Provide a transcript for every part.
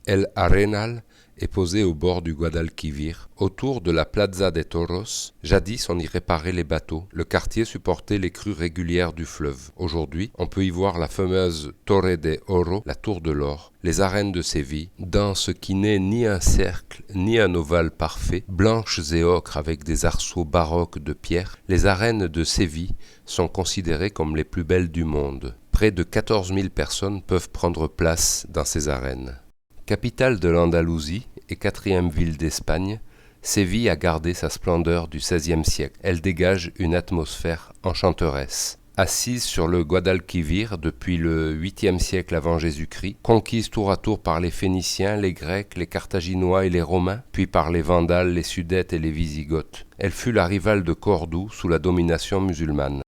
El Arenal est posé au bord du Guadalquivir, autour de la Plaza de Toros. Jadis, on y réparait les bateaux. Le quartier supportait les crues régulières du fleuve. Aujourd'hui, on peut y voir la fameuse Torre de Oro, la tour de l'or, les arènes de Séville, dans ce qui n'est ni un cercle, ni un ovale parfait, blanches et ocres avec des arceaux baroques de pierre. Les arènes de Séville sont considérées comme les plus belles du monde. Près de 14 000 personnes peuvent prendre place dans ces arènes. Capitale de l'Andalousie et quatrième ville d'Espagne, Séville a gardé sa splendeur du XVIe siècle. Elle dégage une atmosphère enchanteresse. Assise sur le Guadalquivir depuis le 8e siècle avant Jésus-Christ, conquise tour à tour par les Phéniciens, les Grecs, les Carthaginois et les Romains, puis par les Vandales, les Sudètes et les Wisigoths. Elle fut la rivale de Cordoue sous la domination musulmane.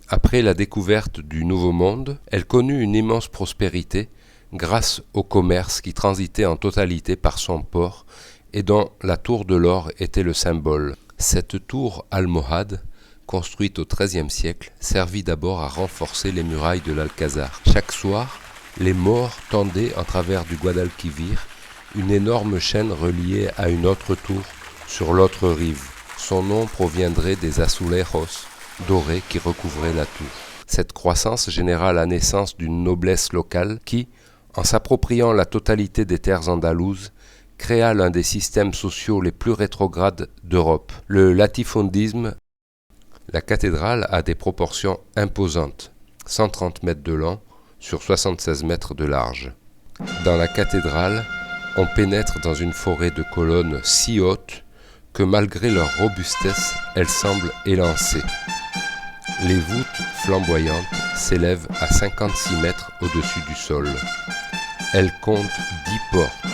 Après la découverte du Nouveau Monde, elle connut une immense prospérité grâce au commerce qui transitait en totalité par son port et dont la tour de l'or était le symbole. Cette tour almohade, construite au XIIIe siècle, servit d'abord à renforcer les murailles de l'Alcazar. Chaque soir, les Maures tendaient en travers du Guadalquivir une énorme chaîne reliée à une autre tour sur l'autre rive. Son nom proviendrait des azulejos dorés qui recouvraient la tour. Cette croissance généra la naissance d'une noblesse locale qui, en s'appropriant la totalité des terres andalouses, créa l'un des systèmes sociaux les plus rétrogrades d'Europe, le latifondisme. La cathédrale a des proportions imposantes, 130 mètres de long sur 76 mètres de large. Dans la cathédrale, on pénètre dans une forêt de colonnes si hautes que malgré leur robustesse, elles semblent élancées. Les voûtes flamboyantes s'élèvent à 56 mètres au-dessus du sol. Elle compte 10 portes.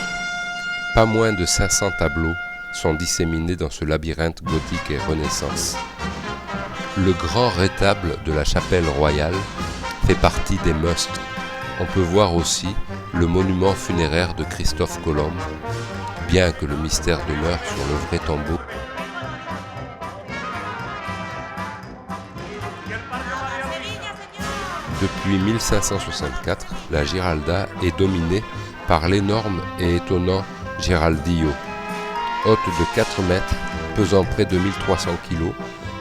Pas moins de 500 tableaux sont disséminés dans ce labyrinthe gothique et renaissance. Le grand rétable de la chapelle royale fait partie des musts. On peut voir aussi le monument funéraire de Christophe Colomb, bien que le mystère demeure sur le vrai tombeau. Depuis 1564, la Giralda est dominée par l'énorme et étonnant Giraldillo. Haute de 4 mètres, pesant près de 1300 kg,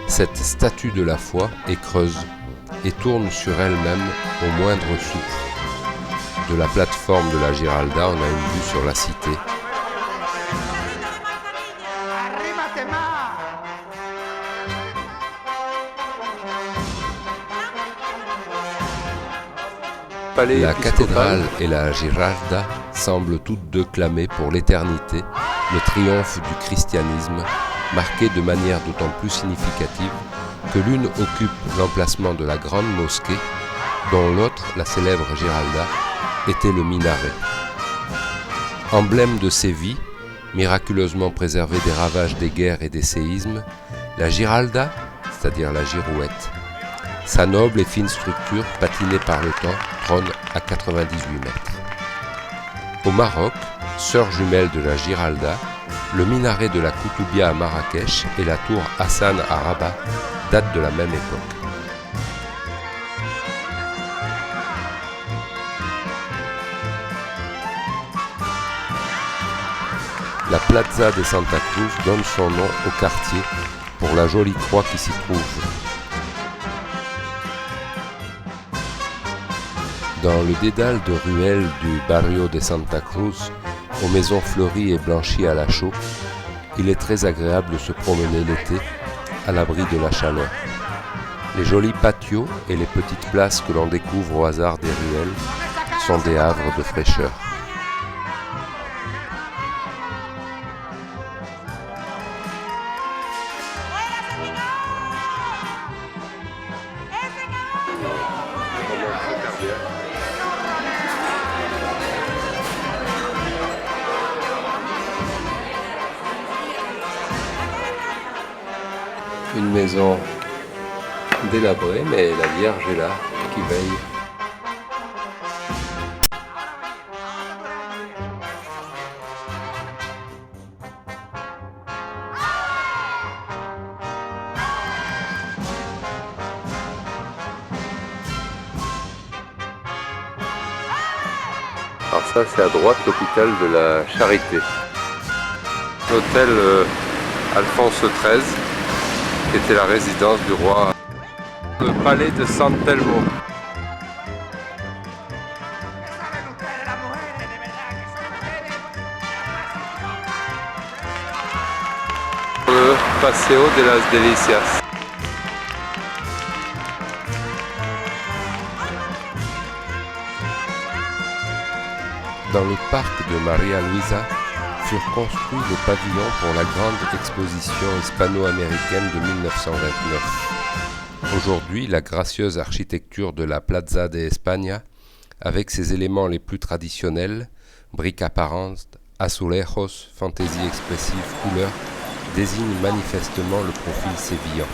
cette statue de la foi est creuse et tourne sur elle-même au moindre souffle. De la plateforme de la Giralda, on a une vue sur la cité. La cathédrale et la Giralda semblent toutes deux clamer pour l'éternité le triomphe du christianisme, marqué de manière d'autant plus significative que l'une occupe l'emplacement de la grande mosquée, dont l'autre, la célèbre Giralda, était le minaret. Emblème de Séville, miraculeusement préservée des ravages des guerres et des séismes, la Giralda, c'est-à-dire la girouette, sa noble et fine structure, patinée par le temps, trône à 98 mètres. Au Maroc, sœur jumelle de la Giralda, le minaret de la Koutoubia à Marrakech et la tour Hassan à Rabat datent de la même époque. La Plaza de Santa Cruz donne son nom au quartier pour la jolie croix qui s'y trouve. Dans le dédale de ruelles du Barrio de Santa Cruz, aux maisons fleuries et blanchies à la chaux, il est très agréable de se promener l'été à l'abri de la chaleur. Les jolis patios et les petites places que l'on découvre au hasard des ruelles sont des havres de fraîcheur. Une maison délabrée, mais la Vierge est là, qui veille. Alors ça c'est à droite l'hôpital de la Charité. L'hôtel Alphonse XIII, qui était la résidence du roi. Le palais de San Telmo. Le Paseo de las Delicias. Dans le parc de Maria Luisa furent construits les pavillons pour la grande exposition hispano-américaine de 1929. Aujourd'hui, la gracieuse architecture de la Plaza de España, avec ses éléments les plus traditionnels, briques apparentes, azulejos, fantaisie expressive, couleurs, désigne manifestement le profil sévillan.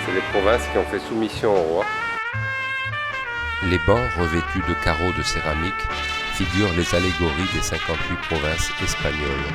C'est les provinces qui ont fait soumission au roi. Les bancs revêtus de carreaux de céramique figurent les allégories des 58 provinces espagnoles.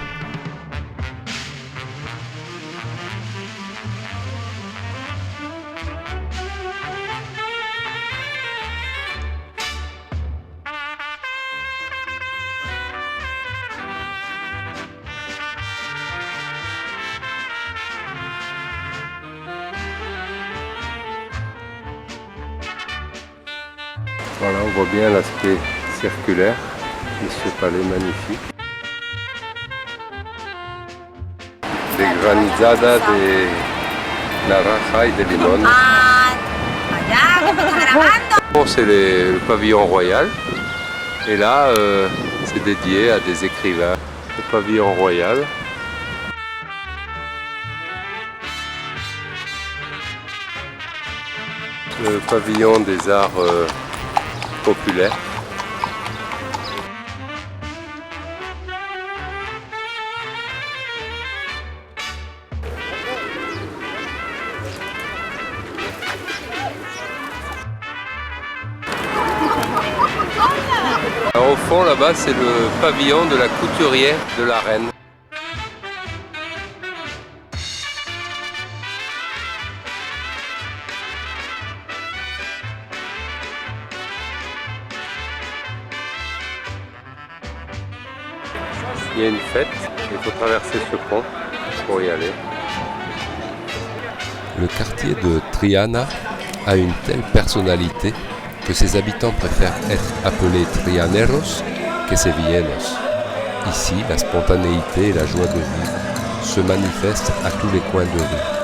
Voilà, on voit bien l'aspect circulaire de ce palais magnifique. Des granizadas de naranja et de limon. Bon, c'est le pavillon royal. Et là, c'est dédié à des écrivains. Le pavillon royal. Le pavillon des arts populaires. Alors, au fond là-bas c'est le pavillon de la couturière de la reine. Il y a une fête, il faut traverser ce pont pour y aller. Le quartier de Triana a une telle personnalité que ses habitants préfèrent être appelés trianeros que sevillanos. Ici, la spontanéité et la joie de vivre se manifestent à tous les coins de rue.